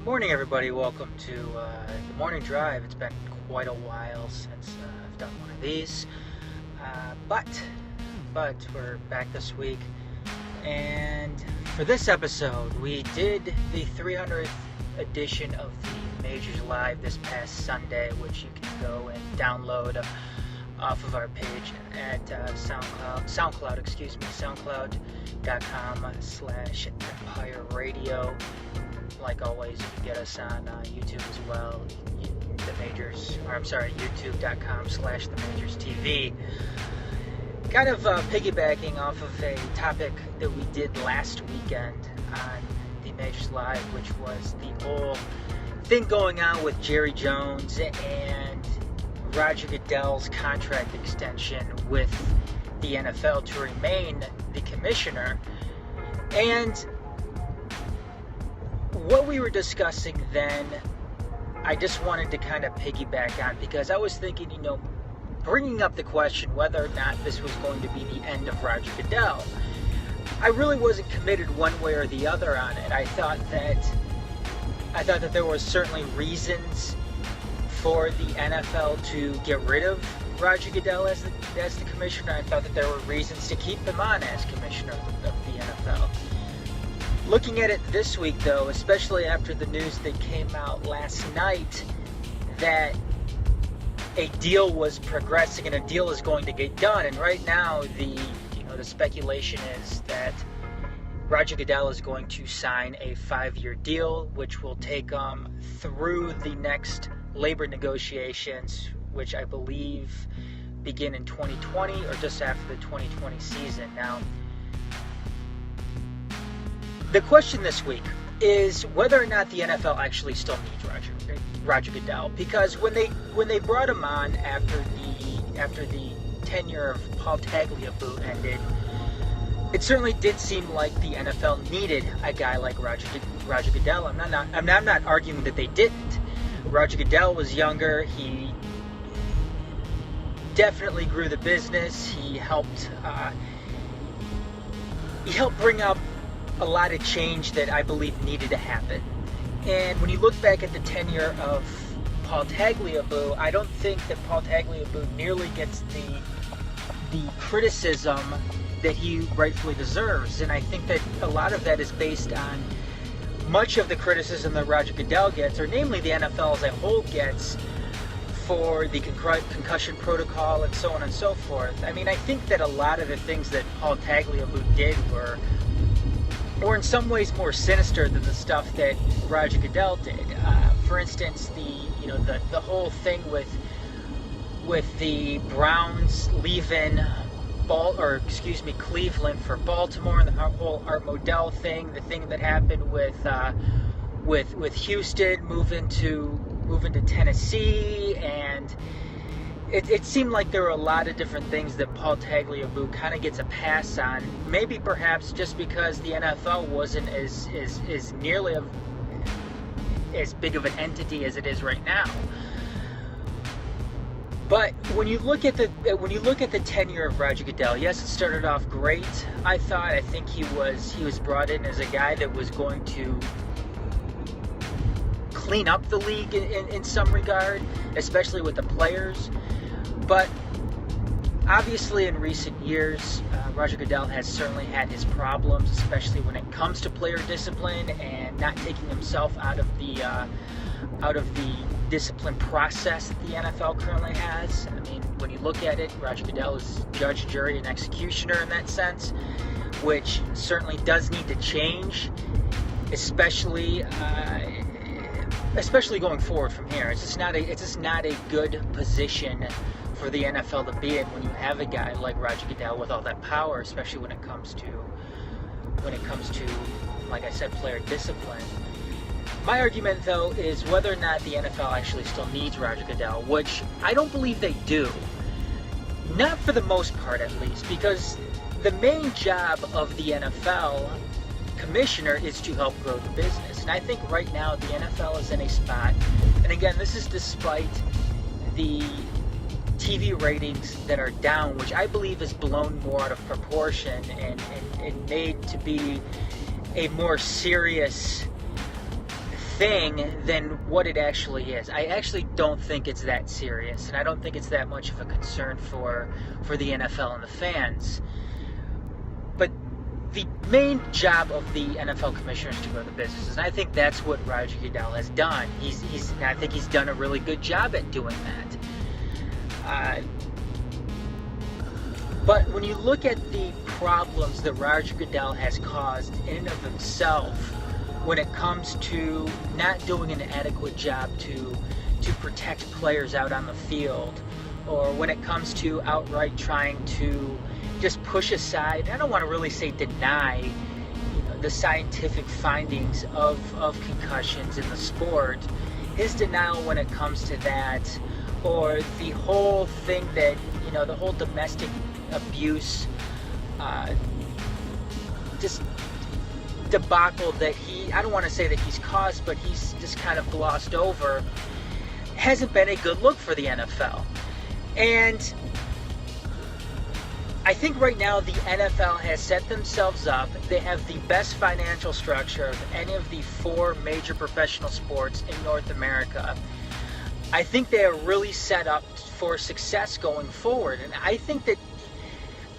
Morning, everybody. Welcome to the morning drive. It's been quite a while since I've done one of these, but we're back this week. And for this episode, we did the 300th edition of the Majors Live this past Sunday, which you can go and download off of our page at soundcloud.com/Empire Radio. Like always, you can get us on YouTube as well. YouTube.com/TheMajorsTV. Kind of piggybacking off of a topic that we did last weekend on the Majors Live, which was the whole thing going on with Jerry Jones and Roger Goodell's contract extension with the NFL to remain the commissioner. And what we were discussing then, I just wanted to kind of piggyback on, because I was thinking, bringing up the question whether or not this was going to be the end of Roger Goodell. I really wasn't committed one way or the other on it. I thought that there were certainly reasons for the NFL to get rid of Roger Goodell as the commissioner. I thought that there were reasons to keep him on as commissioner of the NFL. Looking at it this week, though, especially after the news that came out last night that a deal was progressing and a deal is going to get done, and right now the speculation is that Roger Goodell is going to sign a 5-year deal, which will take through the next labor negotiations, which I believe begin in 2020 or just after the 2020 season. Now, the question this week is whether or not the NFL actually still needs Roger Goodell, because when they brought him on after the tenure of Paul Tagliabue ended, it certainly did seem like the NFL needed a guy like Roger Goodell. I'm not arguing that they didn't. Roger Goodell was younger. He definitely grew the business. He helped bring up a lot of change that I believe needed to happen. And when you look back at the tenure of Paul Tagliabue, I don't think that Paul Tagliabue nearly gets the criticism that he rightfully deserves. And I think that a lot of that is based on much of the criticism that Roger Goodell gets, or namely the NFL as a whole gets, for the concussion protocol and so on and so forth. I mean, I think that a lot of the things that Paul Tagliabue did were in some ways more sinister than the stuff that Roger Goodell did. For instance, the whole thing with the Browns leaving Cleveland for Baltimore, and the whole Art Modell thing, the thing that happened with Houston moving to Tennessee, and it seemed like there were a lot of different things that Paul Tagliabue kind of gets a pass on, maybe perhaps just because the NFL wasn't as nearly as big of an entity as it is right now. But when you look at the tenure of Roger Goodell, yes, it started off great. I think he was brought in as a guy that was going to clean up the league in some regard, especially with the players. But obviously in recent years, Roger Goodell has certainly had his problems, especially when it comes to player discipline and not taking himself out of the discipline process that the NFL currently has. I mean, when you look at it, Roger Goodell is judge, jury, and executioner in that sense, which certainly does need to change, especially going forward from here. It's just not a good position for the NFL to be in when you have a guy like Roger Goodell with all that power, especially when it comes to, like I said, player discipline. My argument, though, is whether or not the NFL actually still needs Roger Goodell, which I don't believe they do. Not for the most part, at least, because the main job of the NFL commissioner is to help grow the business. And I think right now the NFL is in a spot, and again, this is despite the TV ratings that are down, which I believe is blown more out of proportion and made to be a more serious thing than what it actually is. I actually don't think it's that serious, and I don't think it's that much of a concern for the NFL and the fans. But the main job of the NFL commissioner is to grow the businesses, and I think that's what Roger Goodell has done. I think he's done a really good job at doing that. But when you look at the problems that Roger Goodell has caused in and of himself, when it comes to not doing an adequate job to protect players out on the field, or when it comes to outright trying to just push aside, I don't want to really say deny, the scientific findings of concussions in the sport, his denial when it comes to that, or the whole thing that, the whole domestic abuse, just debacle that I don't want to say that he's caused, but he's just kind of glossed over, hasn't been a good look for the NFL. And I think right now the NFL has set themselves up. They have the best financial structure of any of the 4 major professional sports in North America. I think they are really set up for success going forward. And I think that,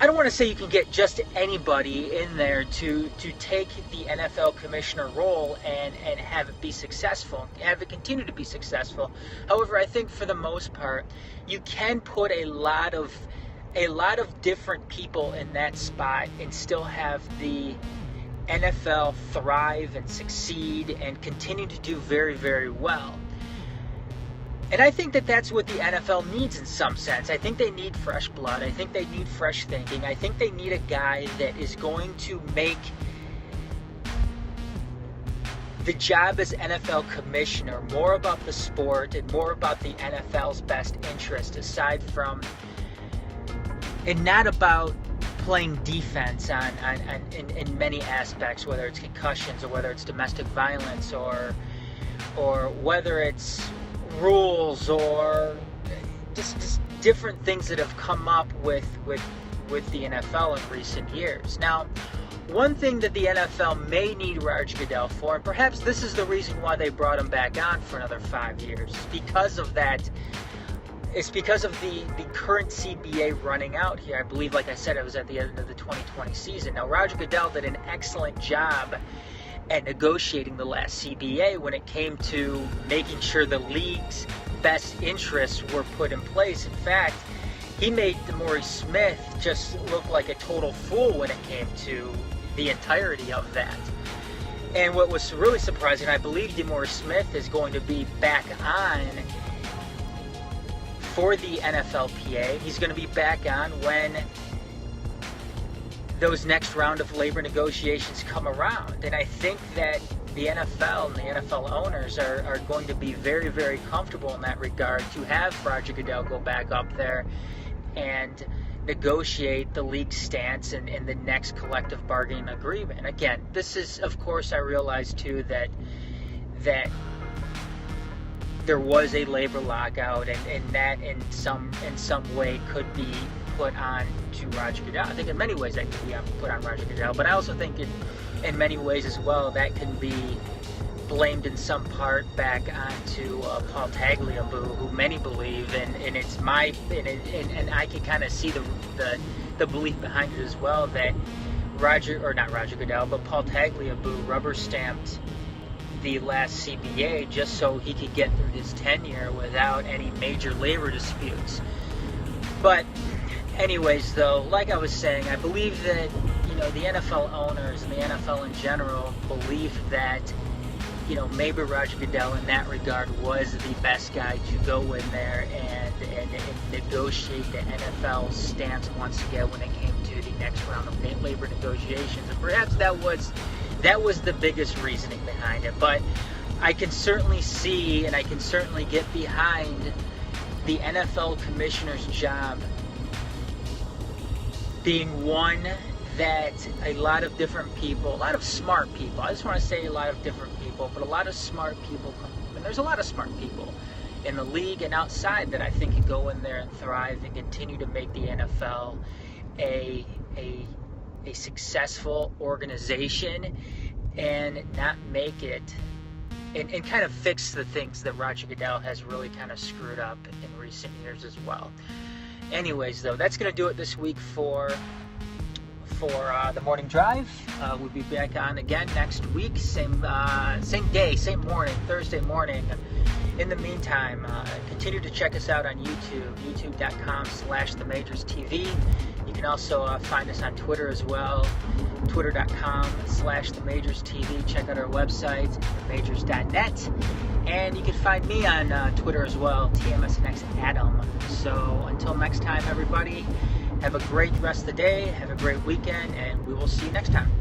I don't want to say you can get just anybody in there to take the NFL commissioner role and have it be successful, have it continue to be successful. However, I think for the most part, you can put a lot of different people in that spot and still have the NFL thrive and succeed and continue to do very, very well. And I think that that's what the NFL needs in some sense. I think they need fresh blood. I think they need fresh thinking. I think they need a guy that is going to make the job as NFL commissioner more about the sport and more about the NFL's best interest, aside from, and not about playing defense in many aspects, whether it's concussions or whether it's domestic violence or whether it's rules or just different things that have come up with the NFL in recent years. Now, one thing that the NFL may need Roger Goodell for, and perhaps this is the reason why they brought him back on for another 5 years, because of that. It's because of the current CBA running out here. I believe, like I said, it was at the end of the 2020 season. Now, Roger Goodell did an excellent job at negotiating the last CBA when it came to making sure the league's best interests were put in place. In fact, he made DeMaurice Smith just look like a total fool when it came to the entirety of that. And what was really surprising, I believe DeMaurice Smith is going to be back on for the NFLPA. He's going to be back on when those next round of labor negotiations come around. And I think that the NFL and the NFL owners are going to be very, very comfortable in that regard to have Roger Goodell go back up there and negotiate the league stance in the next collective bargaining agreement. Again, this is, of course, I realize too that there was a labor lockout, and that in some way could be put on to Roger Goodell. I think in many ways that could be put on Roger Goodell, but I also think in many ways as well that can be blamed in some part back onto Paul Tagliabue, who many believe, and it's my and I can kind of see the belief behind it as well, that not Roger Goodell, but Paul Tagliabue rubber stamped the last CBA just so he could get through his tenure without any major labor disputes. But anyways, though, like I was saying, I believe that the NFL owners and the NFL in general believe that maybe Roger Goodell in that regard was the best guy to go in there and negotiate the NFL stance once again when it came to the next round of labor negotiations. And perhaps that was the biggest reasoning behind it. But I can certainly see and I can certainly get behind the NFL commissioner's job being one that a lot of different people, a lot of smart people, I just want to say a lot of different people, but a lot of smart people, and there's a lot of smart people in the league and outside that I think can go in there and thrive and continue to make the NFL a successful organization and not make it and kind of fix the things that Roger Goodell has really kind of screwed up in recent years as well. Anyways, though, that's going to do it this week for the morning drive. We'll be back on again next week, same day, same morning, Thursday morning. In the meantime, continue to check us out on YouTube, youtube.com/TheMajorsTV. You can also find us on Twitter as well, twitter.com/TheMajorsTV. Check out our website, themajors.net. And you can find me on Twitter as well, TMSNXAdam. So until next time, everybody, have a great rest of the day, have a great weekend, and we will see you next time.